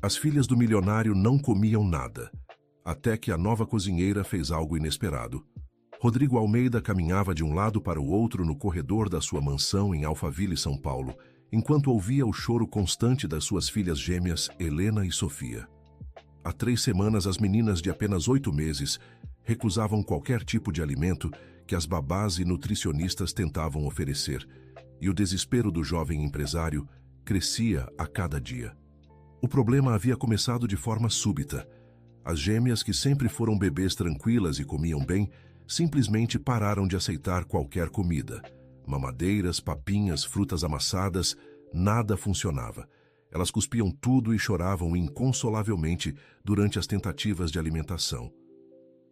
As filhas do milionário não comiam nada, até que a nova cozinheira fez algo inesperado. Rodrigo Almeida caminhava de um lado para o outro no corredor da sua mansão em Alphaville, São Paulo, enquanto ouvia o choro constante das suas filhas gêmeas, Helena e Sofia. Há 3 semanas, as meninas de apenas 8 meses recusavam qualquer tipo de alimento que as babás e nutricionistas tentavam oferecer, e o desespero do jovem empresário crescia a cada dia. O problema havia começado de forma súbita. As gêmeas, que sempre foram bebês tranquilas e comiam bem, simplesmente pararam de aceitar qualquer comida. Mamadeiras, papinhas, frutas amassadas, nada funcionava. Elas cuspiam tudo e choravam inconsolavelmente durante as tentativas de alimentação.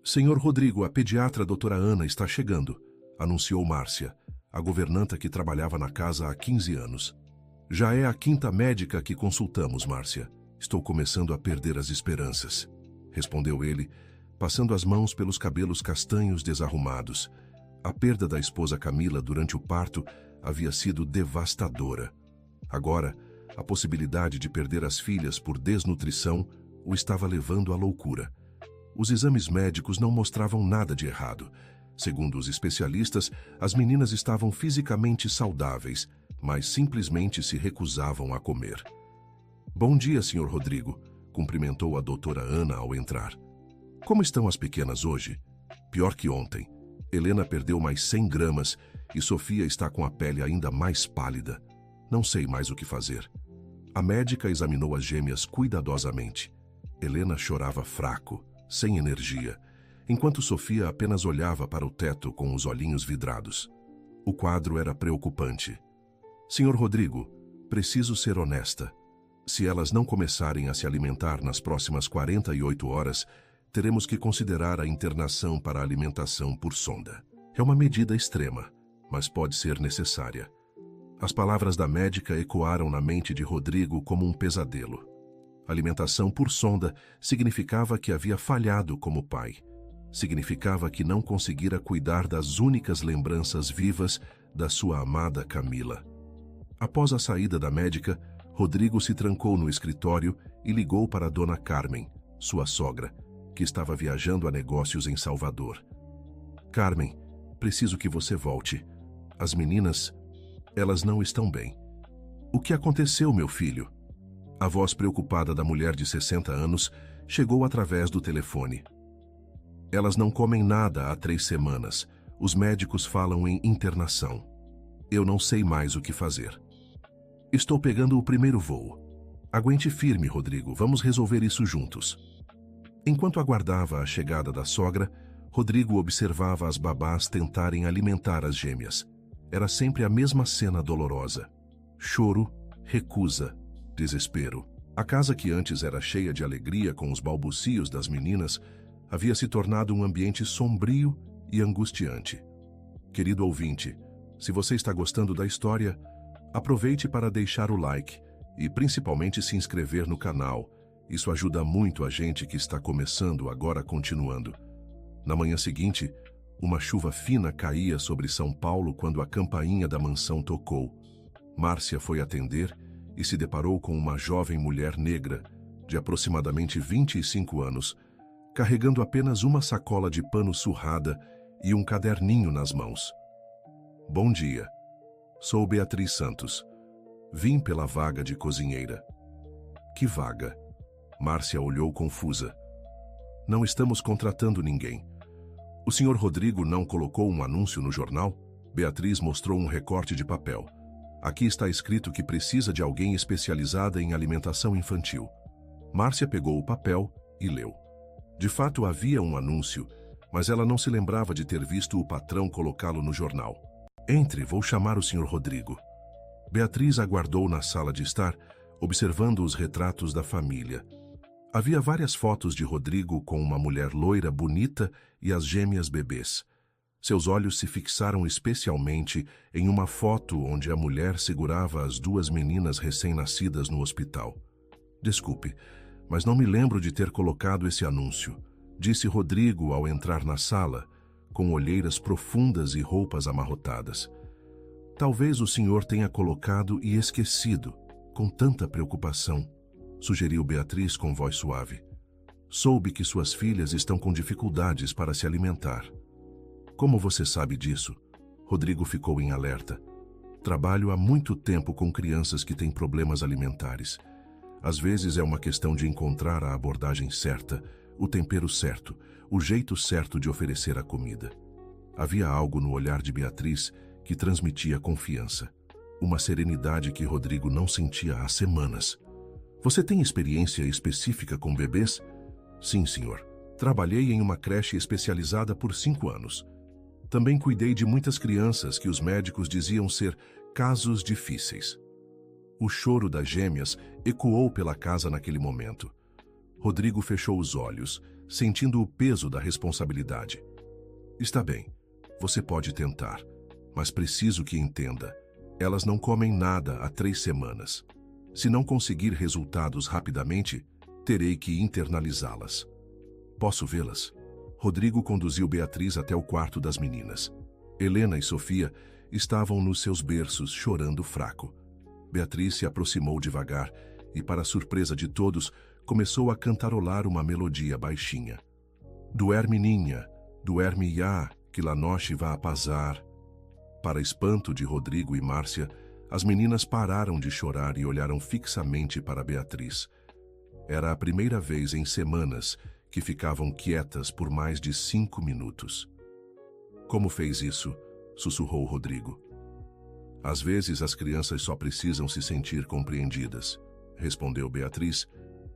"Senhor Rodrigo, a pediatra doutora Ana está chegando", anunciou Márcia, a governanta que trabalhava na casa há 15 anos. "Já é a 5ª médica que consultamos, Márcia. Estou começando a perder as esperanças", respondeu ele, passando as mãos pelos cabelos castanhos desarrumados. A perda da esposa Camila durante o parto havia sido devastadora. Agora, a possibilidade de perder as filhas por desnutrição o estava levando à loucura. Os exames médicos não mostravam nada de errado. Segundo os especialistas, as meninas estavam fisicamente saudáveis, mas simplesmente se recusavam a comer. "Bom dia, Sr. Rodrigo", cumprimentou a doutora Ana ao entrar. "Como estão as pequenas hoje?" "Pior que ontem. Helena perdeu mais 100 gramas e Sofia está com a pele ainda mais pálida. Não sei mais o que fazer." A médica examinou as gêmeas cuidadosamente. Helena chorava fraco, sem energia, enquanto Sofia apenas olhava para o teto com os olhinhos vidrados. O quadro era preocupante. "Sr. Rodrigo, preciso ser honesta. Se elas não começarem a se alimentar nas próximas 48 horas, teremos que considerar a internação para alimentação por sonda. É uma medida extrema, mas pode ser necessária." As palavras da médica ecoaram na mente de Rodrigo como um pesadelo. Alimentação por sonda significava que havia falhado como pai. Significava que não conseguira cuidar das únicas lembranças vivas da sua amada Camila. Após a saída da médica, Rodrigo se trancou no escritório e ligou para Dona Carmen, sua sogra, que estava viajando a negócios em Salvador. "Carmen, preciso que você volte. As meninas, elas não estão bem." "O que aconteceu, meu filho?" A voz preocupada da mulher de 60 anos chegou através do telefone. "Elas não comem nada há 3 semanas. Os médicos falam em internação. Eu não sei mais o que fazer. Estou pegando o primeiro voo. Aguente firme, Rodrigo, vamos resolver isso juntos." Enquanto aguardava a chegada da sogra, Rodrigo observava as babás tentarem alimentar as gêmeas. Era sempre a mesma cena dolorosa. Choro, recusa, desespero. A casa, que antes era cheia de alegria com os balbucios das meninas, havia se tornado um ambiente sombrio e angustiante. Querido ouvinte, se você está gostando da história, aproveite para deixar o like e principalmente se inscrever no canal. Isso ajuda muito a gente que está começando agora continuando. Na manhã seguinte, uma chuva fina caía sobre São Paulo quando a campainha da mansão tocou. Márcia foi atender e se deparou com uma jovem mulher negra, de aproximadamente 25 anos, carregando apenas uma sacola de pano surrada e um caderninho nas mãos. "Bom dia. Sou Beatriz Santos. Vim pela vaga de cozinheira." "Que vaga?" Márcia olhou confusa. "Não estamos contratando ninguém. O senhor Rodrigo não colocou um anúncio no jornal?" Beatriz mostrou um recorte de papel. "Aqui está escrito que precisa de alguém especializada em alimentação infantil." Márcia pegou o papel e leu. De fato havia um anúncio, mas ela não se lembrava de ter visto o patrão colocá-lo no jornal. "Entre, vou chamar o senhor Rodrigo." Beatriz aguardou na sala de estar, observando os retratos da família. Havia várias fotos de Rodrigo com uma mulher loira bonita e as gêmeas bebês. Seus olhos se fixaram especialmente em uma foto onde a mulher segurava as 2 meninas recém-nascidas no hospital. "Desculpe, mas não me lembro de ter colocado esse anúncio", disse Rodrigo ao entrar na sala, com olheiras profundas e roupas amarrotadas. "Talvez o senhor tenha colocado e esquecido, com tanta preocupação." sugeriu Beatriz com voz suave. Soube que suas filhas estão com dificuldades para se alimentar. Como você sabe disso? Rodrigo ficou em alerta. Trabalho há muito tempo com crianças que têm problemas alimentares. Às vezes é uma questão de encontrar a abordagem certa, o tempero certo, o jeito certo de oferecer a comida. Havia algo no olhar de Beatriz que transmitia confiança. Uma serenidade que Rodrigo não sentia há semanas. Você tem experiência específica com bebês? Sim, senhor. Trabalhei em uma creche especializada por 5 anos. Também cuidei de muitas crianças que os médicos diziam ser casos difíceis. O choro das gêmeas ecoou pela casa naquele momento. Rodrigo fechou os olhos, sentindo o peso da responsabilidade. Está bem, você pode tentar, mas preciso que entenda. Elas não comem nada há 3 semanas. Se não conseguir resultados rapidamente, terei que internalizá-las. Posso vê-las? Rodrigo conduziu Beatriz até o quarto das meninas. Helena e Sofia estavam nos seus berços, chorando fraco. Beatriz se aproximou devagar e, para a surpresa de todos, começou a cantarolar uma melodia baixinha. Duerme, ninha, duerme, já, que la noche va a pasar. Para espanto de Rodrigo e Márcia, as meninas pararam de chorar e olharam fixamente para Beatriz. Era a primeira vez em semanas que ficavam quietas por mais de 5 minutos. Como fez isso? Sussurrou Rodrigo. Às vezes as crianças só precisam se sentir compreendidas, respondeu Beatriz,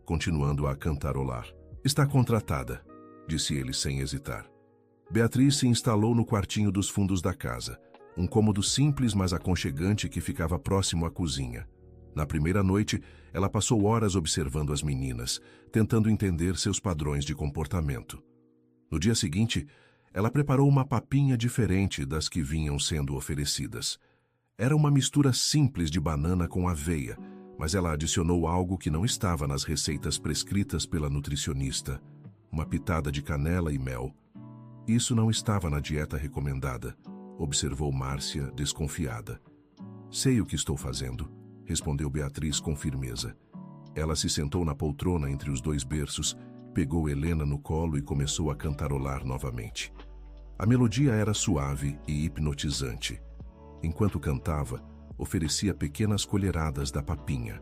continuando a cantarolar. Está contratada, disse ele sem hesitar. Beatriz se instalou no quartinho dos fundos da casa, um cômodo simples mas aconchegante que ficava próximo à cozinha. Na primeira noite, ela passou horas observando as meninas, tentando entender seus padrões de comportamento. No dia seguinte, ela preparou uma papinha diferente das que vinham sendo oferecidas. Era uma mistura simples de banana com aveia, mas ela adicionou algo que não estava nas receitas prescritas pela nutricionista: uma pitada de canela e mel. Isso não estava na dieta recomendada, observou Márcia, desconfiada. Sei o que estou fazendo, respondeu Beatriz com firmeza. Ela se sentou na poltrona entre os 2 berços, pegou Helena no colo e começou a cantarolar novamente. A melodia era suave e hipnotizante. Enquanto cantava, oferecia pequenas colheradas da papinha.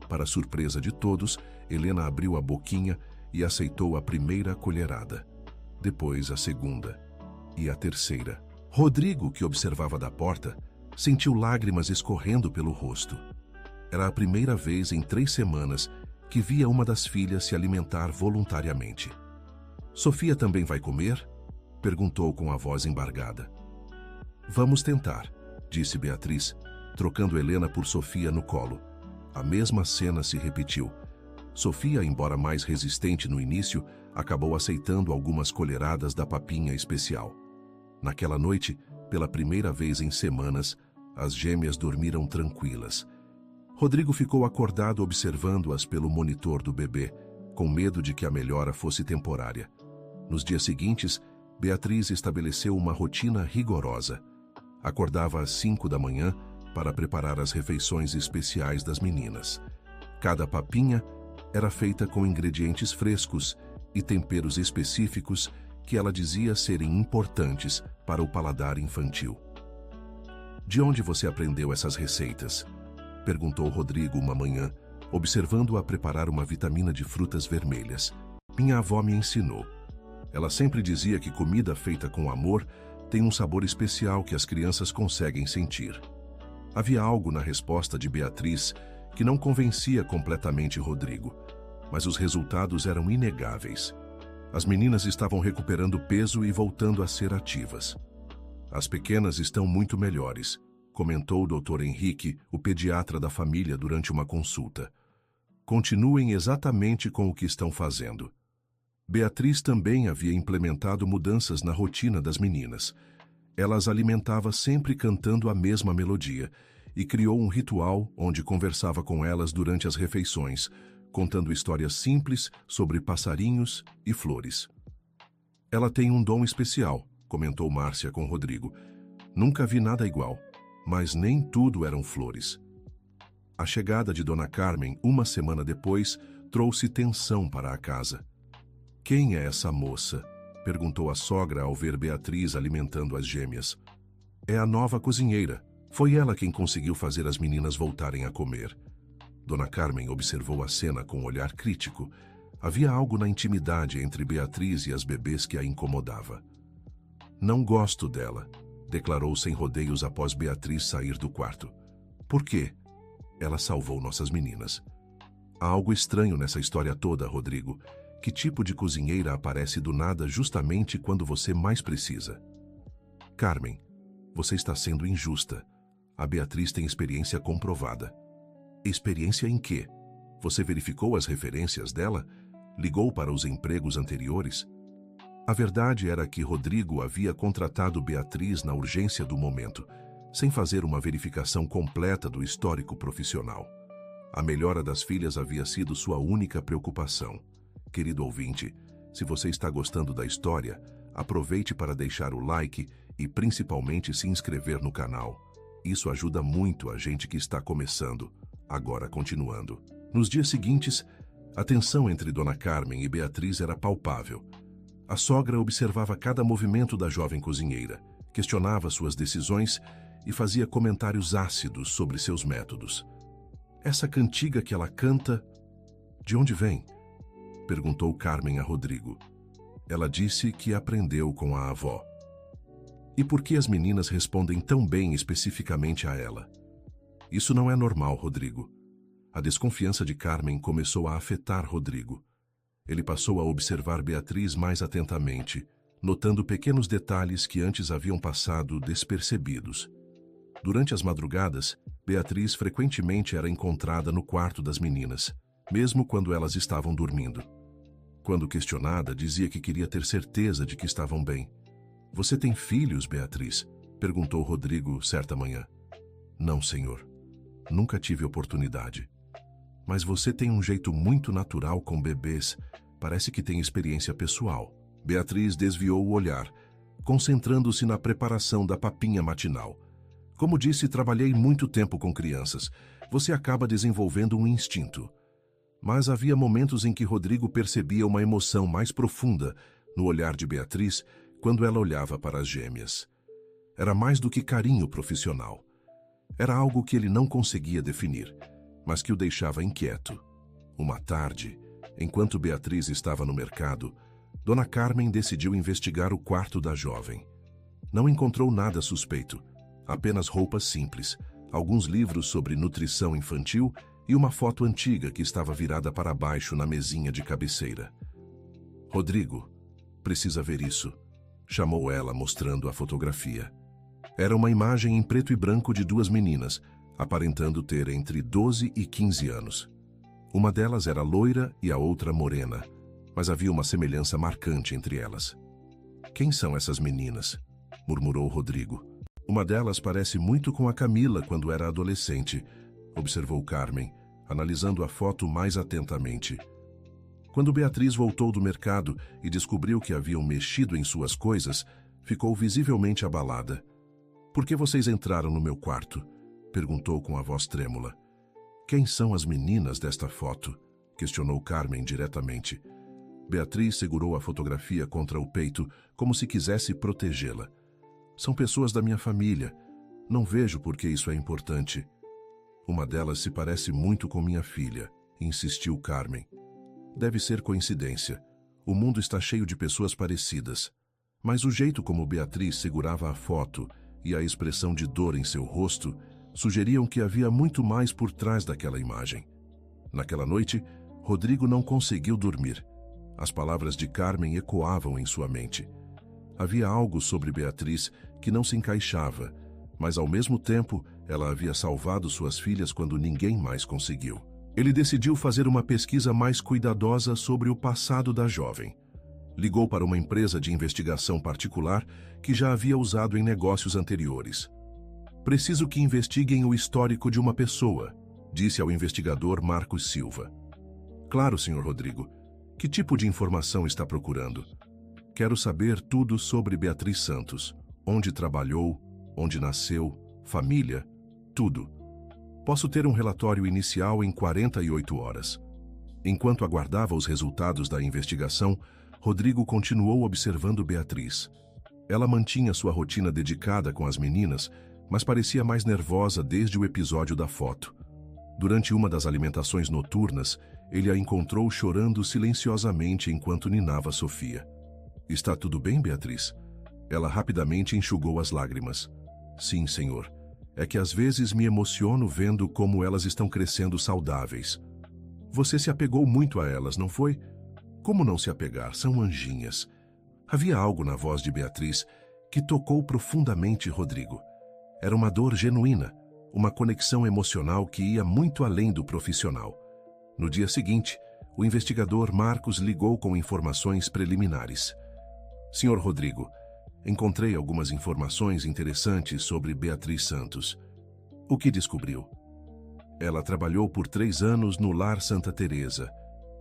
Para surpresa de todos, Helena abriu a boquinha e aceitou a primeira colherada. Depois a segunda e a terceira. Rodrigo, que observava da porta, sentiu lágrimas escorrendo pelo rosto. Era a primeira vez em 3 semanas que via uma das filhas se alimentar voluntariamente. Sofia também vai comer? Perguntou com a voz embargada. Vamos tentar, disse Beatriz, trocando Helena por Sofia no colo. A mesma cena se repetiu. Sofia, embora mais resistente no início, acabou aceitando algumas colheradas da papinha especial. Naquela noite, pela primeira vez em semanas, as gêmeas dormiram tranquilas. Rodrigo ficou acordado observando-as pelo monitor do bebê, com medo de que a melhora fosse temporária. Nos dias seguintes, Beatriz estabeleceu uma rotina rigorosa. Acordava às 5 da manhã para preparar as refeições especiais das meninas. Cada papinha era feita com ingredientes frescos e temperos específicos que ela dizia serem importantes para o paladar infantil. De onde você aprendeu essas receitas? Perguntou Rodrigo uma manhã, observando-a preparar uma vitamina de frutas vermelhas. Minha avó me ensinou. Ela sempre dizia que comida feita com amor tem um sabor especial que as crianças conseguem sentir. Havia algo na resposta de Beatriz que não convencia completamente Rodrigo, mas os resultados eram inegáveis. As meninas estavam recuperando peso e voltando a ser ativas. As pequenas estão muito melhores, comentou o Dr. Henrique, o pediatra da família, durante uma consulta. Continuem exatamente com o que estão fazendo. Beatriz também havia implementado mudanças na rotina das meninas. Ela as alimentava sempre cantando a mesma melodia e criou um ritual onde conversava com elas durante as refeições, contando histórias simples sobre passarinhos e flores. Ela tem um dom especial, comentou Márcia com Rodrigo. Nunca vi nada igual, mas nem tudo eram flores. A chegada de Dona Carmen, uma semana depois, trouxe tensão para a casa. "Quem é essa moça?" perguntou a sogra ao ver Beatriz alimentando as gêmeas. "É a nova cozinheira. Foi ela quem conseguiu fazer as meninas voltarem a comer." Dona Carmen observou a cena com um olhar crítico. Havia algo na intimidade entre Beatriz e as bebês que a incomodava. "Não gosto dela", declarou sem rodeios após Beatriz sair do quarto. "Por quê?" "Ela salvou nossas meninas." "Há algo estranho nessa história toda, Rodrigo. Que tipo de cozinheira aparece do nada justamente quando você mais precisa?" "Carmen, você está sendo injusta. A Beatriz tem experiência comprovada." "Experiência em quê? Você verificou as referências dela? Ligou para os empregos anteriores?" A verdade era que Rodrigo havia contratado Beatriz na urgência do momento, sem fazer uma verificação completa do histórico profissional. A melhora das filhas havia sido sua única preocupação. Querido ouvinte, se você está gostando da história, aproveite para deixar o like e principalmente se inscrever no canal. Isso ajuda muito a gente que está começando. Agora continuando. Nos dias seguintes, a tensão entre Dona Carmen e Beatriz era palpável. A sogra observava cada movimento da jovem cozinheira, questionava suas decisões e fazia comentários ácidos sobre seus métodos. "Essa cantiga que ela canta, de onde vem?" perguntou Carmen a Rodrigo. Ela disse que aprendeu com a avó. "E por que as meninas respondem tão bem especificamente a ela?" "Isso não é normal, Rodrigo." A desconfiança de Carmen começou a afetar Rodrigo. Ele passou a observar Beatriz mais atentamente, notando pequenos detalhes que antes haviam passado despercebidos. Durante as madrugadas, Beatriz frequentemente era encontrada no quarto das meninas, mesmo quando elas estavam dormindo. Quando questionada, dizia que queria ter certeza de que estavam bem. "Você tem filhos, Beatriz?" perguntou Rodrigo certa manhã. "Não, senhor. Nunca tive oportunidade." "Mas você tem um jeito muito natural com bebês. Parece que tem experiência pessoal." Beatriz desviou o olhar, concentrando-se na preparação da papinha matinal. "Como disse, trabalhei muito tempo com crianças. Você acaba desenvolvendo um instinto." Mas havia momentos em que Rodrigo percebia uma emoção mais profunda no olhar de Beatriz quando ela olhava para as gêmeas. Era mais do que carinho profissional. Era algo que ele não conseguia definir, mas que o deixava inquieto. Uma tarde, enquanto Beatriz estava no mercado, Dona Carmen decidiu investigar o quarto da jovem. Não encontrou nada suspeito, apenas roupas simples, alguns livros sobre nutrição infantil e uma foto antiga que estava virada para baixo na mesinha de cabeceira. "Rodrigo, precisa ver isso", chamou ela, mostrando a fotografia. Era uma imagem em preto e branco de duas meninas, aparentando ter entre 12 e 15 anos. Uma delas era loira e a outra morena, mas havia uma semelhança marcante entre elas. "Quem são essas meninas?", murmurou Rodrigo. "Uma delas parece muito com a Camila quando era adolescente", observou Carmen, analisando a foto mais atentamente. Quando Beatriz voltou do mercado e descobriu que haviam mexido em suas coisas, ficou visivelmente abalada. "Por que vocês entraram no meu quarto?", perguntou com a voz trêmula. "Quem são as meninas desta foto?", questionou Carmen diretamente. Beatriz segurou a fotografia contra o peito, como se quisesse protegê-la. "São pessoas da minha família. Não vejo por que isso é importante." "Uma delas se parece muito com minha filha", insistiu Carmen. "Deve ser coincidência. O mundo está cheio de pessoas parecidas." Mas o jeito como Beatriz segurava a foto e a expressão de dor em seu rosto sugeriam que havia muito mais por trás daquela imagem. Naquela noite, Rodrigo não conseguiu dormir. As palavras de Carmen ecoavam em sua mente. Havia algo sobre Beatriz que não se encaixava, mas ao mesmo tempo ela havia salvado suas filhas quando ninguém mais conseguiu. Ele decidiu fazer uma pesquisa mais cuidadosa sobre o passado da jovem. Ligou para uma empresa de investigação particular que já havia usado em negócios anteriores. "Preciso que investiguem o histórico de uma pessoa", disse ao investigador Marcos Silva. "Claro, Sr. Rodrigo. Que tipo de informação está procurando?" "Quero saber tudo sobre Beatriz Santos. Onde trabalhou, onde nasceu, família, tudo." Posso ter um relatório inicial em 48 horas. Enquanto aguardava os resultados da investigação, Rodrigo continuou observando Beatriz. Ela mantinha sua rotina dedicada com as meninas, mas parecia mais nervosa desde o episódio da foto. Durante uma das alimentações noturnas, ele a encontrou chorando silenciosamente enquanto ninava Sofia. "Está tudo bem, Beatriz?" Ela rapidamente enxugou as lágrimas. "Sim, senhor. É que às vezes me emociono vendo como elas estão crescendo saudáveis." "Você se apegou muito a elas, não foi?" "Como não se apegar? São anjinhas." Havia algo na voz de Beatriz que tocou profundamente Rodrigo. Era uma dor genuína, uma conexão emocional que ia muito além do profissional. No dia seguinte, o investigador Marcos ligou com informações preliminares. "Senhor Rodrigo, encontrei algumas informações interessantes sobre Beatriz Santos." "O que descobriu?" "Ela trabalhou por 3 anos no Lar Santa Teresa,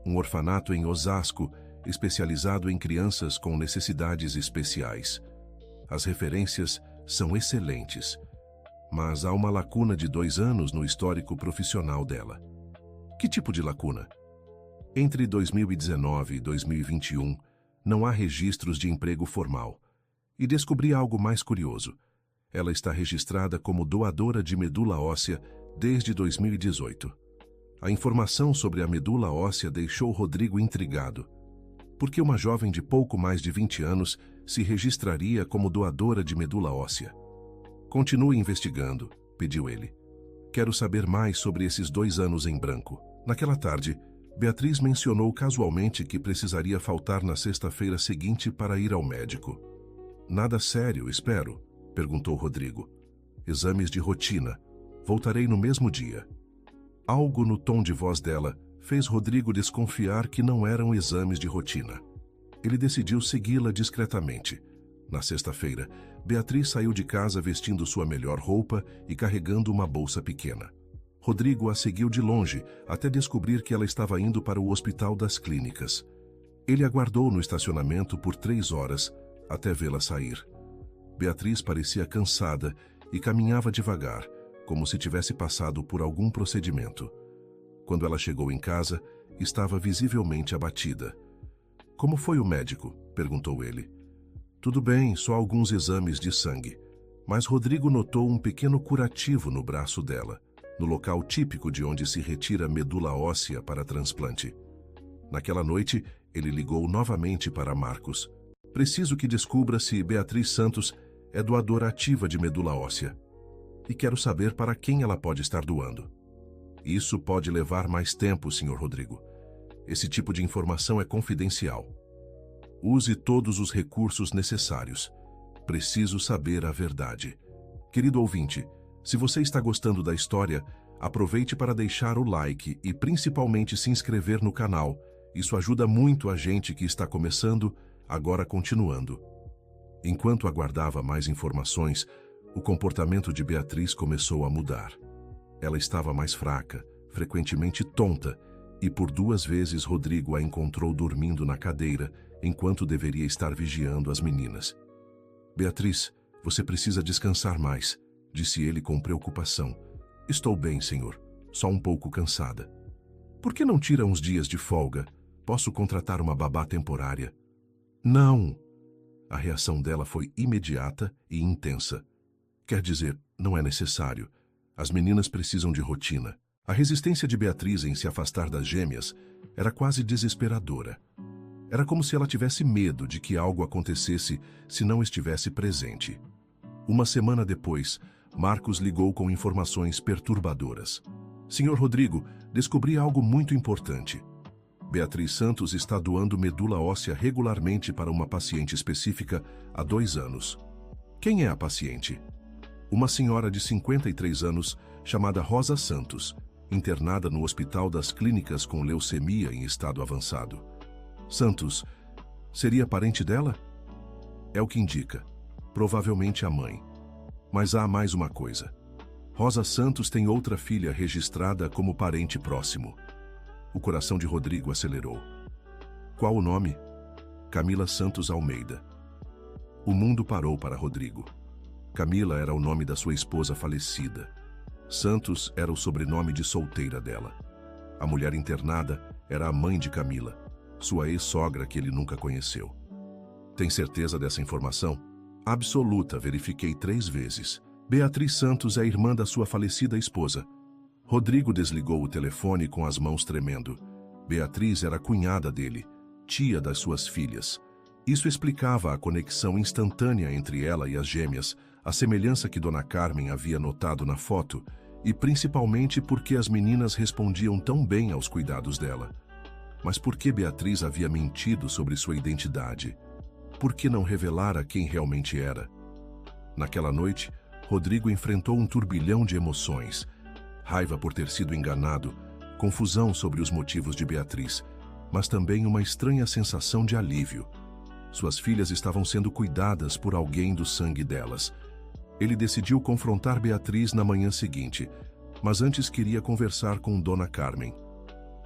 um orfanato em Osasco, especializado em crianças com necessidades especiais. As referências são excelentes, mas há uma lacuna de 2 anos no histórico profissional dela." "Que tipo de lacuna?" "Entre 2019 e 2021, não há registros de emprego formal. E descobri algo mais curioso. Ela está registrada como doadora de medula óssea desde 2018. A informação sobre a medula óssea deixou Rodrigo intrigado. Por que uma jovem de pouco mais de 20 anos se registraria como doadora de medula óssea? "Continue investigando", pediu ele. "Quero saber mais sobre esses 2 anos em branco." Naquela tarde, Beatriz mencionou casualmente que precisaria faltar na sexta-feira seguinte para ir ao médico. "Nada sério, espero?" perguntou Rodrigo. "Exames de rotina. Voltarei no mesmo dia." Algo no tom de voz dela fez Rodrigo desconfiar que não eram exames de rotina. Ele decidiu segui-la discretamente. Na sexta-feira, Beatriz saiu de casa vestindo sua melhor roupa e carregando uma bolsa pequena. Rodrigo a seguiu de longe até descobrir que ela estava indo para o Hospital das Clínicas. Ele aguardou no estacionamento por 3 horas até vê-la sair. Beatriz parecia cansada e caminhava devagar, como se tivesse passado por algum procedimento. Quando ela chegou em casa, estava visivelmente abatida. "Como foi o médico?" perguntou ele. "Tudo bem, só alguns exames de sangue." Mas Rodrigo notou um pequeno curativo no braço dela, no local típico de onde se retira medula óssea para transplante. Naquela noite, ele ligou novamente para Marcos. "Preciso que descubra se Beatriz Santos é doadora ativa de medula óssea. E quero saber para quem ela pode estar doando." "Isso pode levar mais tempo, Sr. Rodrigo. Esse tipo de informação é confidencial. Use todos os recursos necessários. Preciso saber a verdade." Querido ouvinte, se você está gostando da história, aproveite para deixar o like e principalmente se inscrever no canal. Isso ajuda muito a gente que está começando, agora continuando. Enquanto aguardava mais informações, o comportamento de Beatriz começou a mudar. Ela estava mais fraca, frequentemente tonta, e por 2 vezes Rodrigo a encontrou dormindo na cadeira, enquanto deveria estar vigiando as meninas. "Beatriz, você precisa descansar mais", disse ele com preocupação. "Estou bem, senhor, só um pouco cansada." "Por que não tira uns dias de folga? Posso contratar uma babá temporária." "Não." A reação dela foi imediata e intensa. "Quer dizer, não é necessário. As meninas precisam de rotina." A resistência de Beatriz em se afastar das gêmeas era quase desesperadora. Era como se ela tivesse medo de que algo acontecesse se não estivesse presente. Uma semana depois, Marcos ligou com informações perturbadoras. "Senhor Rodrigo, descobri algo muito importante. Beatriz Santos está doando medula óssea regularmente para uma paciente específica há 2 anos. Quem é a paciente?" "Uma senhora de 53 anos chamada Rosa Santos, internada no Hospital das Clínicas com leucemia em estado avançado." "Santos seria parente dela?" "É o que indica. Provavelmente a mãe. Mas há mais uma coisa. Rosa Santos tem outra filha registrada como parente próximo." O coração de Rodrigo acelerou. "Qual o nome?" "Camila Santos Almeida." O mundo parou para Rodrigo. Camila era o nome da sua esposa falecida. Santos era o sobrenome de solteira dela. A mulher internada era a mãe de Camila, sua ex-sogra que ele nunca conheceu. Tem certeza dessa informação? Absoluta, verifiquei 3 vezes. Beatriz Santos é irmã da sua falecida esposa. Rodrigo desligou o telefone com as mãos tremendo. Beatriz era cunhada dele, tia das suas filhas. Isso explicava a conexão instantânea entre ela e as gêmeas, a semelhança que Dona Carmen havia notado na foto, e principalmente porque as meninas respondiam tão bem aos cuidados dela. Mas por que Beatriz havia mentido sobre sua identidade? Por que não revelara quem realmente era? Naquela noite, Rodrigo enfrentou um turbilhão de emoções. Raiva por ter sido enganado, confusão sobre os motivos de Beatriz, mas também uma estranha sensação de alívio. Suas filhas estavam sendo cuidadas por alguém do sangue delas. Ele decidiu confrontar Beatriz na manhã seguinte, mas antes queria conversar com Dona Carmen.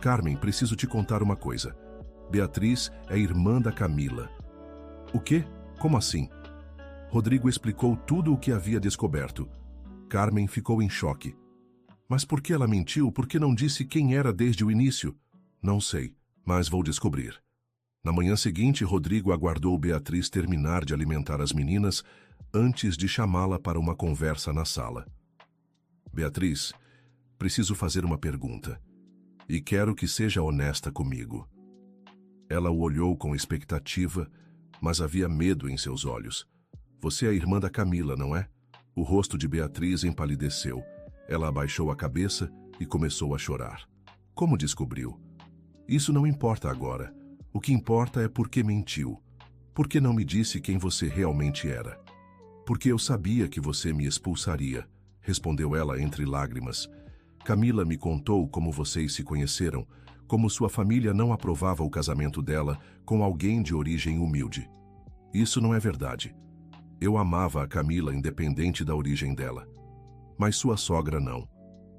Carmen, preciso te contar uma coisa. Beatriz é irmã da Camila. O quê? Como assim? Rodrigo explicou tudo o que havia descoberto. Carmen ficou em choque. Mas por que ela mentiu? Por que não disse quem era desde o início? Não sei, mas vou descobrir. Na manhã seguinte, Rodrigo aguardou Beatriz terminar de alimentar as meninas antes de chamá-la para uma conversa na sala. Beatriz, preciso fazer uma pergunta. E quero que seja honesta comigo. Ela o olhou com expectativa, mas havia medo em seus olhos. Você é a irmã da Camila, não é? O rosto de Beatriz empalideceu. Ela abaixou a cabeça e começou a chorar. Como descobriu? Isso não importa agora. O que importa é por que mentiu. Por que não me disse quem você realmente era? Porque eu sabia que você me expulsaria, respondeu ela entre lágrimas. Camila me contou como vocês se conheceram, como sua família não aprovava o casamento dela com alguém de origem humilde. Isso não é verdade. Eu amava a Camila independente da origem dela. Mas sua sogra não.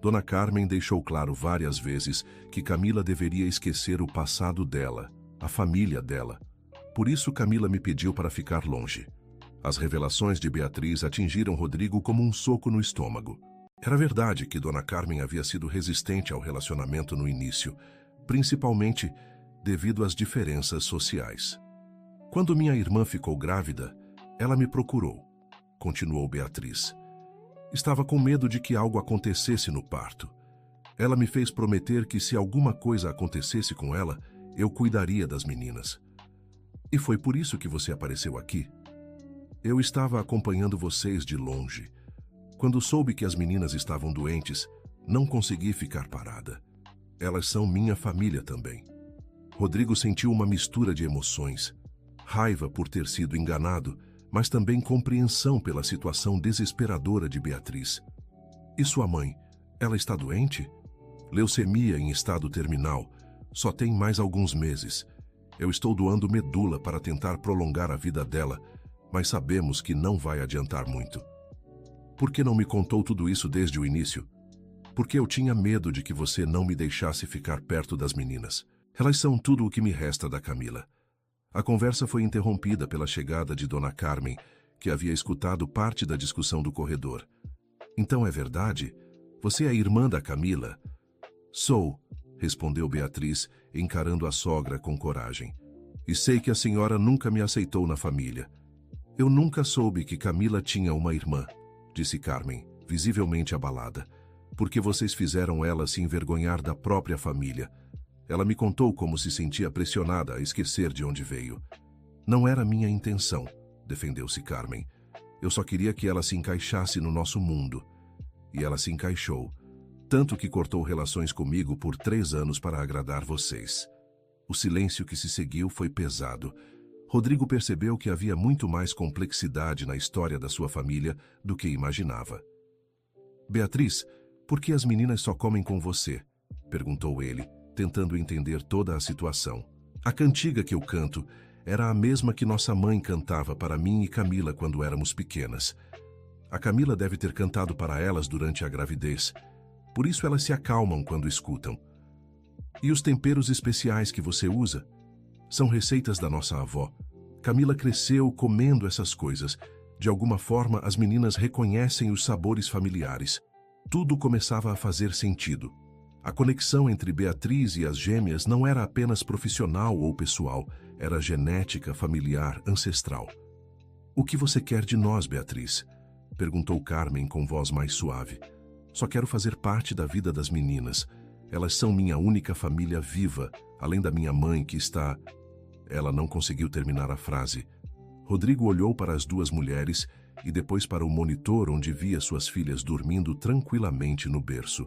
Dona Carmen deixou claro várias vezes que Camila deveria esquecer o passado dela, a família dela. Por isso Camila me pediu para ficar longe. As revelações de Beatriz atingiram Rodrigo como um soco no estômago. Era verdade que Dona Carmen havia sido resistente ao relacionamento no início, principalmente devido às diferenças sociais. Quando minha irmã ficou grávida, ela me procurou, continuou Beatriz. Estava com medo de que algo acontecesse no parto. Ela me fez prometer que se alguma coisa acontecesse com ela, eu cuidaria das meninas. E foi por isso que você apareceu aqui? Eu estava acompanhando vocês de longe. Quando soube que as meninas estavam doentes, não consegui ficar parada. Elas são minha família também. Rodrigo sentiu uma mistura de emoções. Raiva por ter sido enganado, mas também compreensão pela situação desesperadora de Beatriz. E sua mãe? Ela está doente? Leucemia em estado terminal. Só tem mais alguns meses. Eu estou doando medula para tentar prolongar a vida dela, mas sabemos que não vai adiantar muito. Por que não me contou tudo isso desde o início? Porque eu tinha medo de que você não me deixasse ficar perto das meninas. Elas são tudo o que me resta da Camila. A conversa foi interrompida pela chegada de Dona Carmen, que havia escutado parte da discussão do corredor. Então é verdade? Você é a irmã da Camila? Sou, respondeu Beatriz, encarando a sogra com coragem. E sei que a senhora nunca me aceitou na família. Eu nunca soube que Camila tinha uma irmã, disse Carmen, visivelmente abalada, porque vocês fizeram ela se envergonhar da própria família. Ela me contou como se sentia pressionada a esquecer de onde veio. Não era minha intenção, defendeu-se Carmen. Eu só queria que ela se encaixasse no nosso mundo. E ela se encaixou, tanto que cortou relações comigo por 3 anos para agradar vocês. O silêncio que se seguiu foi pesado. Rodrigo percebeu que havia muito mais complexidade na história da sua família do que imaginava. Beatriz, por que as meninas só comem com você? Perguntou ele, tentando entender toda a situação. A cantiga que eu canto era a mesma que nossa mãe cantava para mim e Camila quando éramos pequenas. A Camila deve ter cantado para elas durante a gravidez. Por isso elas se acalmam quando escutam. E os temperos especiais que você usa? São receitas da nossa avó. Camila cresceu comendo essas coisas. De alguma forma, as meninas reconhecem os sabores familiares. Tudo começava a fazer sentido. A conexão entre Beatriz e as gêmeas não era apenas profissional ou pessoal, era genética, familiar, ancestral. "O que você quer de nós, Beatriz?" perguntou Carmen com voz mais suave. "Só quero fazer parte da vida das meninas. Elas são minha única família viva, além da minha mãe que está..." Ela não conseguiu terminar a frase. Rodrigo olhou para as duas mulheres e depois para o monitor onde via suas filhas dormindo tranquilamente no berço.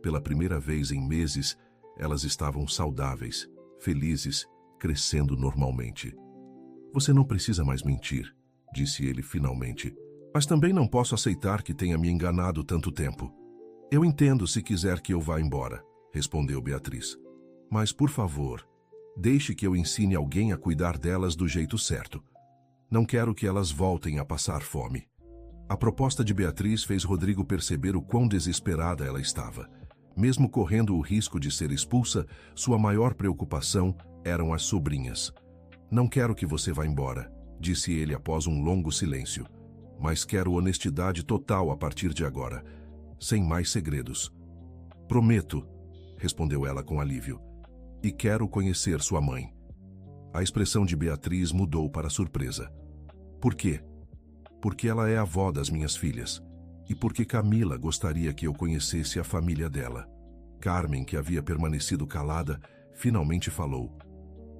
Pela primeira vez em meses, elas estavam saudáveis, felizes, crescendo normalmente. "Você não precisa mais mentir", disse ele finalmente. "Mas também não posso aceitar que tenha me enganado tanto tempo." "Eu entendo se quiser que eu vá embora", respondeu Beatriz. "Mas, por favor, deixe que eu ensine alguém a cuidar delas do jeito certo. Não quero que elas voltem a passar fome." A proposta de Beatriz fez Rodrigo perceber o quão desesperada ela estava. Mesmo correndo o risco de ser expulsa, sua maior preocupação eram as sobrinhas. "Não quero que você vá embora", disse ele após um longo silêncio. "Mas quero honestidade total a partir de agora, sem mais segredos." "Prometo", respondeu ela com alívio. "E quero conhecer sua mãe." A expressão de Beatriz mudou para surpresa. "Por quê?" "Porque ela é a avó das minhas filhas. E porque Camila gostaria que eu conhecesse a família dela." Carmen, que havia permanecido calada, finalmente falou.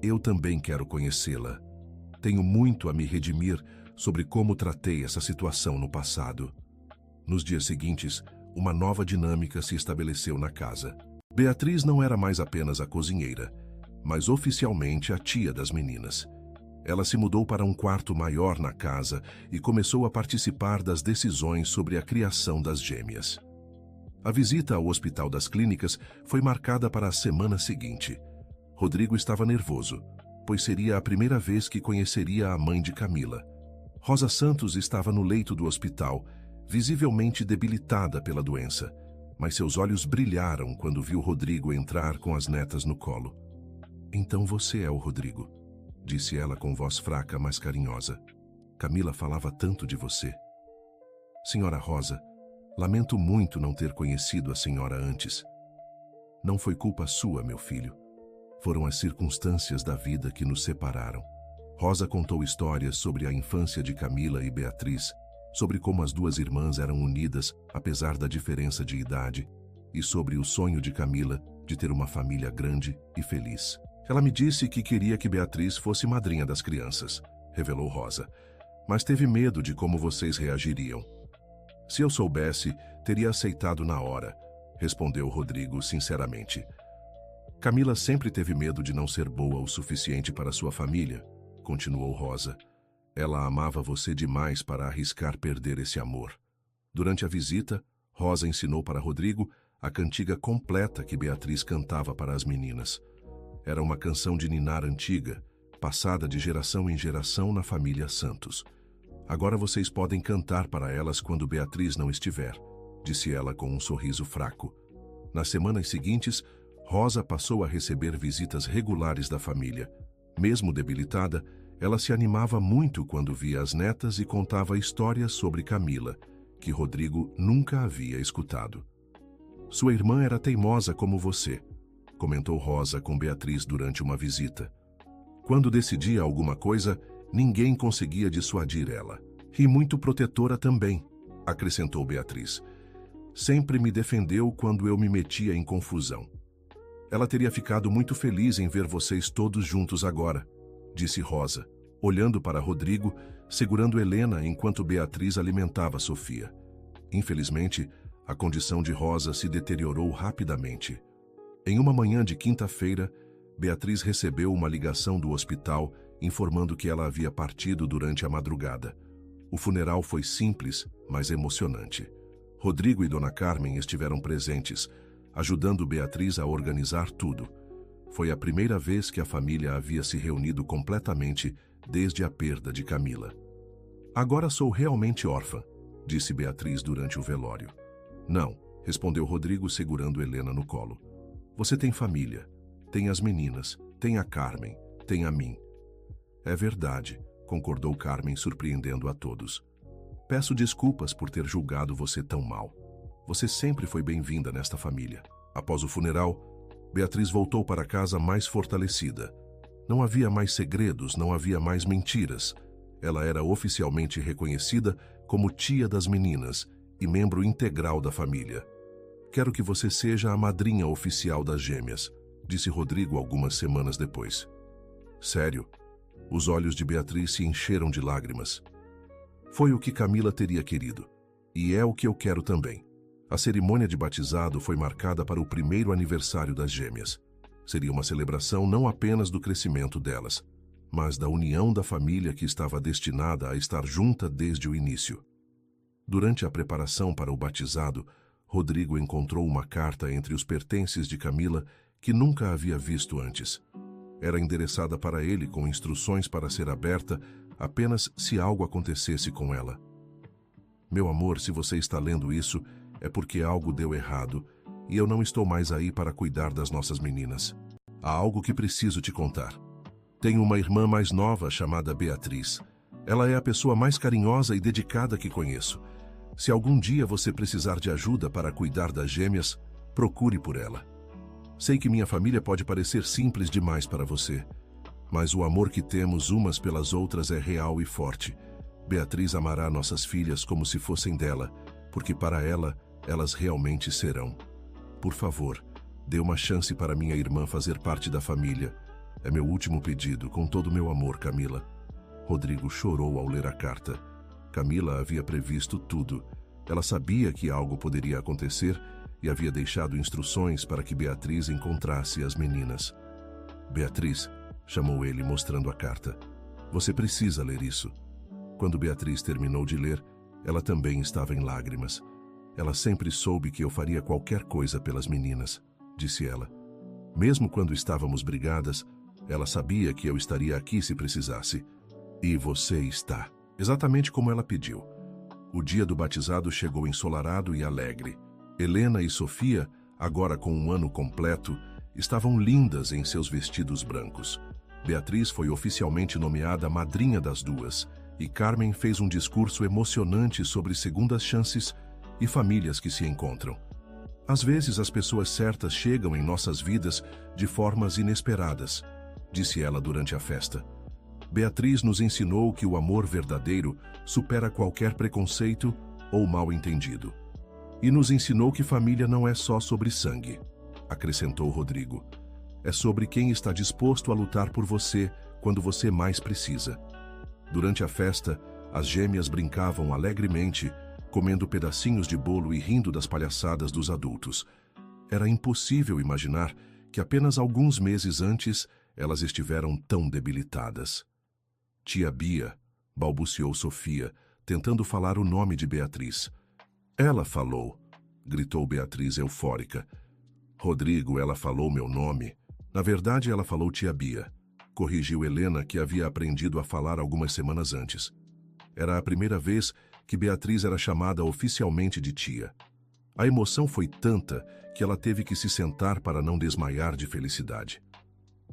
"Eu também quero conhecê-la. Tenho muito a me redimir sobre como tratei essa situação no passado." Nos dias seguintes, uma nova dinâmica se estabeleceu na casa. Beatriz não era mais apenas a cozinheira, mas oficialmente a tia das meninas. Ela se mudou para um quarto maior na casa e começou a participar das decisões sobre a criação das gêmeas. A visita ao Hospital das Clínicas foi marcada para a semana seguinte. Rodrigo estava nervoso, pois seria a primeira vez que conheceria a mãe de Camila. Rosa Santos estava no leito do hospital, visivelmente debilitada pela doença, mas seus olhos brilharam quando viu Rodrigo entrar com as netas no colo. "Então você é o Rodrigo", disse ela com voz fraca, mas carinhosa. "Camila falava tanto de você." "Senhora Rosa, lamento muito não ter conhecido a senhora antes." "Não foi culpa sua, meu filho. Foram as circunstâncias da vida que nos separaram." Rosa contou histórias sobre a infância de Camila e Beatriz, sobre como as duas irmãs eram unidas, apesar da diferença de idade, e sobre o sonho de Camila de ter uma família grande e feliz. "Ela me disse que queria que Beatriz fosse madrinha das crianças", revelou Rosa, "mas teve medo de como vocês reagiriam." "Se eu soubesse, teria aceitado na hora", respondeu Rodrigo sinceramente. "Camila sempre teve medo de não ser boa o suficiente para sua família", continuou Rosa. "Ela amava você demais para arriscar perder esse amor." Durante a visita, Rosa ensinou para Rodrigo a cantiga completa que Beatriz cantava para as meninas. Era uma canção de ninar antiga, passada de geração em geração na família Santos. "Agora vocês podem cantar para elas quando Beatriz não estiver", disse ela com um sorriso fraco. Nas semanas seguintes, Rosa passou a receber visitas regulares da família. Mesmo debilitada, ela se animava muito quando via as netas e contava histórias sobre Camila, que Rodrigo nunca havia escutado. "Sua irmã era teimosa como você", comentou Rosa com Beatriz durante uma visita. "Quando decidia alguma coisa, ninguém conseguia dissuadir ela. E muito protetora também", acrescentou Beatriz. "Sempre me defendeu quando eu me metia em confusão." "Ela teria ficado muito feliz em ver vocês todos juntos agora", disse Rosa, olhando para Rodrigo, segurando Helena enquanto Beatriz alimentava Sofia. Infelizmente, a condição de Rosa se deteriorou rapidamente. Em uma manhã de quinta-feira, Beatriz recebeu uma ligação do hospital informando que ela havia partido durante a madrugada. O funeral foi simples, mas emocionante. Rodrigo e Dona Carmen estiveram presentes, ajudando Beatriz a organizar tudo. Foi a primeira vez que a família havia se reunido completamente desde a perda de Camila. "Agora sou realmente órfã", disse Beatriz durante o velório. "Não", respondeu Rodrigo segurando Helena no colo. "Você tem família, tem as meninas, tem a Carmen, tem a mim." "É verdade", concordou Carmen, surpreendendo a todos. "Peço desculpas por ter julgado você tão mal. Você sempre foi bem-vinda nesta família. Após o funeral, Beatriz voltou para casa mais fortalecida. Não havia mais segredos, não havia mais mentiras. Ela era oficialmente reconhecida como tia das meninas e membro integral da família. Quero que você seja a madrinha oficial das gêmeas, disse Rodrigo algumas semanas depois. Sério? Os olhos de Beatriz se encheram de lágrimas. Foi o que Camila teria querido. E é o que eu quero também. A cerimônia de batizado foi marcada para o primeiro aniversário das gêmeas. Seria uma celebração não apenas do crescimento delas, mas da união da família que estava destinada a estar junta desde o início. Durante a preparação para o batizado, Rodrigo encontrou uma carta entre os pertences de Camila que nunca havia visto antes. Era endereçada para ele com instruções para ser aberta apenas se algo acontecesse com ela. Meu amor, se você está lendo isso, é porque algo deu errado e eu não estou mais aí para cuidar das nossas meninas. Há algo que preciso te contar. Tenho uma irmã mais nova chamada Beatriz. Ela é a pessoa mais carinhosa e dedicada que conheço. Se algum dia você precisar de ajuda para cuidar das gêmeas, procure por ela. Sei que minha família pode parecer simples demais para você, mas o amor que temos umas pelas outras é real e forte. Beatriz amará nossas filhas como se fossem dela, porque para ela, elas realmente serão. Por favor, dê uma chance para minha irmã fazer parte da família. É meu último pedido, com todo o meu amor, Camila. Rodrigo chorou ao ler a carta. Camila havia previsto tudo. Ela sabia que algo poderia acontecer e havia deixado instruções para que Beatriz encontrasse as meninas. Beatriz, chamou ele mostrando a carta. Você precisa ler isso. Quando Beatriz terminou de ler, ela também estava em lágrimas. Ela sempre soube que eu faria qualquer coisa pelas meninas, disse ela. Mesmo quando estávamos brigadas, ela sabia que eu estaria aqui se precisasse. E você está. Exatamente como ela pediu. O dia do batizado chegou ensolarado e alegre. Helena e Sofia, agora com um ano completo, estavam lindas em seus vestidos brancos. Beatriz foi oficialmente nomeada madrinha das duas, e Carmen fez um discurso emocionante sobre segundas chances e famílias que se encontram. Às vezes as pessoas certas chegam em nossas vidas de formas inesperadas, disse ela durante a festa. Beatriz nos ensinou que o amor verdadeiro supera qualquer preconceito ou mal-entendido. E nos ensinou que família não é só sobre sangue, acrescentou Rodrigo. É sobre quem está disposto a lutar por você quando você mais precisa. Durante a festa, as gêmeas brincavam alegremente, comendo pedacinhos de bolo e rindo das palhaçadas dos adultos. Era impossível imaginar que apenas alguns meses antes elas estiveram tão debilitadas. Tia Bia, balbuciou Sofia, tentando falar o nome de Beatriz. Ela falou, gritou Beatriz eufórica. Rodrigo, ela falou meu nome. Na verdade, ela falou tia Bia, corrigiu Helena, que havia aprendido a falar algumas semanas antes. Era a primeira vez que Beatriz era chamada oficialmente de tia. A emoção foi tanta que ela teve que se sentar para não desmaiar de felicidade.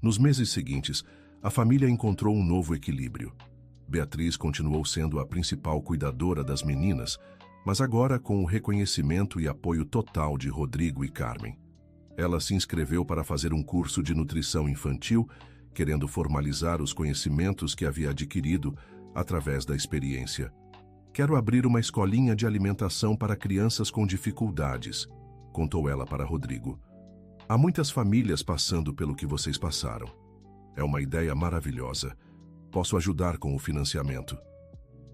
Nos meses seguintes, a família encontrou um novo equilíbrio. Beatriz continuou sendo a principal cuidadora das meninas, mas agora com o reconhecimento e apoio total de Rodrigo e Carmen. Ela se inscreveu para fazer um curso de nutrição infantil, querendo formalizar os conhecimentos que havia adquirido através da experiência. Quero abrir uma escolinha de alimentação para crianças com dificuldades, contou ela para Rodrigo. Há muitas famílias passando pelo que vocês passaram. É uma ideia maravilhosa. Posso ajudar com o financiamento.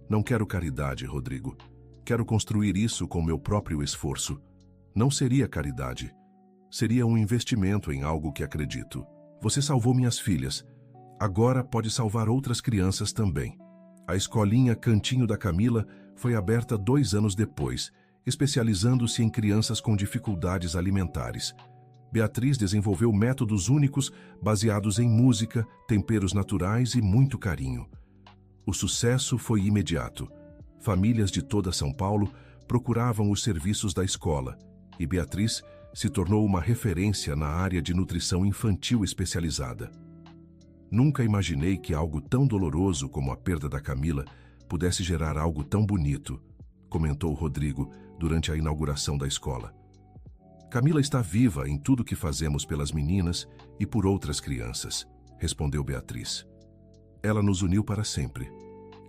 Não quero caridade, Rodrigo. Quero construir isso com meu próprio esforço. Não seria caridade. Seria um investimento em algo que acredito. Você salvou minhas filhas. Agora pode salvar outras crianças também. A escolinha Cantinho da Camila foi aberta 2 anos depois, especializando-se em crianças com dificuldades alimentares. Beatriz desenvolveu métodos únicos baseados em música, temperos naturais e muito carinho. O sucesso foi imediato. Famílias de toda São Paulo procuravam os serviços da escola e Beatriz se tornou uma referência na área de nutrição infantil especializada. Nunca imaginei que algo tão doloroso como a perda da Camila pudesse gerar algo tão bonito, comentou Rodrigo durante a inauguração da escola. Camila está viva em tudo que fazemos pelas meninas e por outras crianças, respondeu Beatriz. Ela nos uniu para sempre.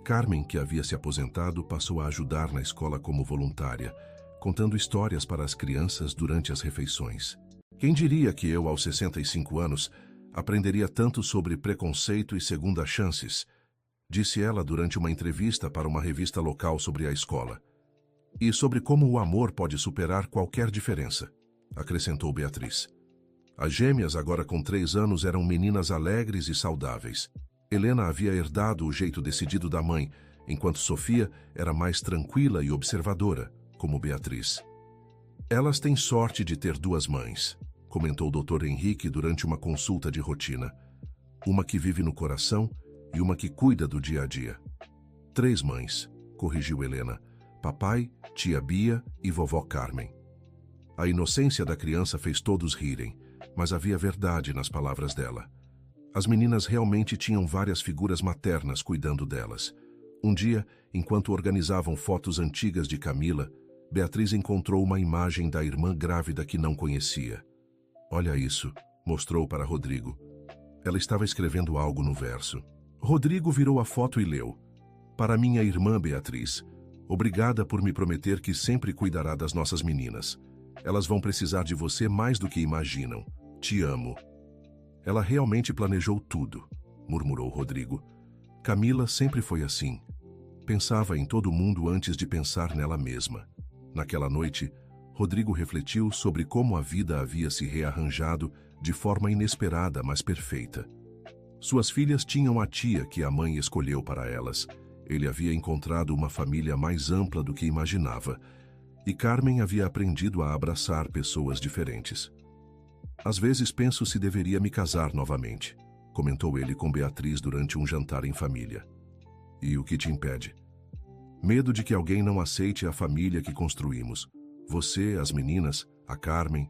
Carmen, que havia se aposentado, passou a ajudar na escola como voluntária, contando histórias para as crianças durante as refeições. Quem diria que eu, aos 65 anos, aprenderia tanto sobre preconceito e segundas chances, disse ela durante uma entrevista para uma revista local sobre a escola. E sobre como o amor pode superar qualquer diferença, acrescentou Beatriz. As gêmeas, agora com 3 anos, eram meninas alegres e saudáveis. Helena havia herdado o jeito decidido da mãe, enquanto Sofia era mais tranquila e observadora, como Beatriz. Elas têm sorte de ter 2 mães, comentou o Dr. Henrique durante uma consulta de rotina. Uma que vive no coração e uma que cuida do dia a dia. 3 mães, corrigiu Helena. Papai, tia Bia e vovó Carmen. A inocência da criança fez todos rirem, mas havia verdade nas palavras dela. As meninas realmente tinham várias figuras maternas cuidando delas. Um dia, enquanto organizavam fotos antigas de Camila, Beatriz encontrou uma imagem da irmã grávida que não conhecia. Olha isso, mostrou para Rodrigo. Ela estava escrevendo algo no verso. Rodrigo virou a foto e leu. Para minha irmã Beatriz, obrigada por me prometer que sempre cuidará das nossas meninas. Elas vão precisar de você mais do que imaginam. Te amo. Ela realmente planejou tudo, murmurou Rodrigo. Camila sempre foi assim. Pensava em todo mundo antes de pensar nela mesma. Naquela noite, Rodrigo refletiu sobre como a vida havia se rearranjado de forma inesperada, mas perfeita. Suas filhas tinham a tia que a mãe escolheu para elas. Ele havia encontrado uma família mais ampla do que imaginava. E Carmen havia aprendido a abraçar pessoas diferentes. Às vezes penso se deveria me casar novamente, comentou ele com Beatriz durante um jantar em família. E o que te impede? Medo de que alguém não aceite a família que construímos. Você, as meninas, a Carmen,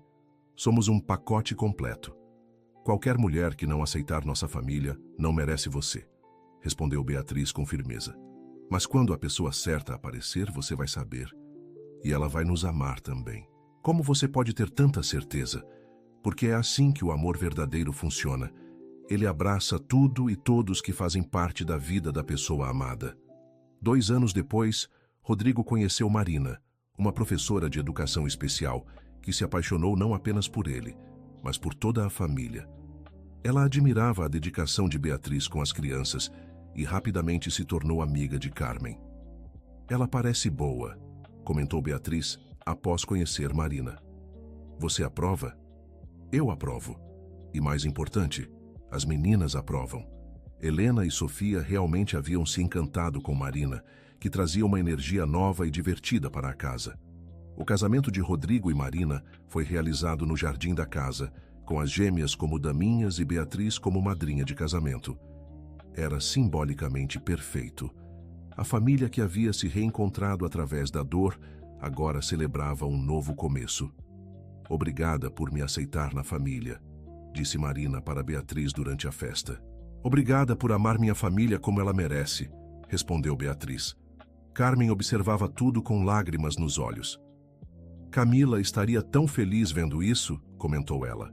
somos um pacote completo. Qualquer mulher que não aceitar nossa família não merece você, respondeu Beatriz com firmeza. Mas quando a pessoa certa aparecer, você vai saber. E ela vai nos amar também. Como você pode ter tanta certeza? Porque é assim que o amor verdadeiro funciona. Ele abraça tudo e todos que fazem parte da vida da pessoa amada. 2 anos depois, Rodrigo conheceu Marina, uma professora de educação especial, que se apaixonou não apenas por ele, mas por toda a família. Ela admirava a dedicação de Beatriz com as crianças e rapidamente se tornou amiga de Carmen. Ela parece boa, comentou Beatriz após conhecer Marina. Você aprova? Eu aprovo. E mais importante, as meninas aprovam. Helena e Sofia realmente haviam se encantado com Marina, que trazia uma energia nova e divertida para a casa. O casamento de Rodrigo e Marina foi realizado no jardim da casa, com as gêmeas como daminhas e Beatriz como madrinha de casamento. Era simbolicamente perfeito. A família que havia se reencontrado através da dor, agora celebrava um novo começo. Obrigada por me aceitar na família, disse Marina para Beatriz durante a festa. Obrigada por amar minha família como ela merece, respondeu Beatriz. Carmen observava tudo com lágrimas nos olhos. Camila estaria tão feliz vendo isso, comentou ela.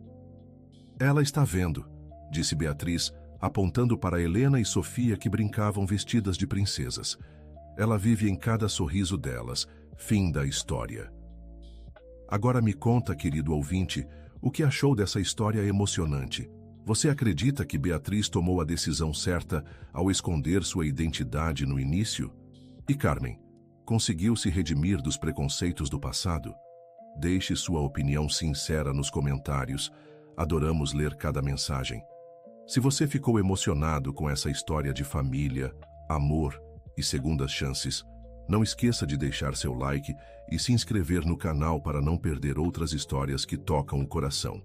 Ela está vendo, disse Beatriz, apontando para Helena e Sofia que brincavam vestidas de princesas. Ela vive em cada sorriso delas. Fim da história. Agora me conta, querido ouvinte, o que achou dessa história emocionante. Você acredita que Beatriz tomou a decisão certa ao esconder sua identidade no início? E Carmen, conseguiu se redimir dos preconceitos do passado? Deixe sua opinião sincera nos comentários. Adoramos ler cada mensagem. Se você ficou emocionado com essa história de família, amor e segundas chances, não esqueça de deixar seu like e se inscrever no canal para não perder outras histórias que tocam o coração.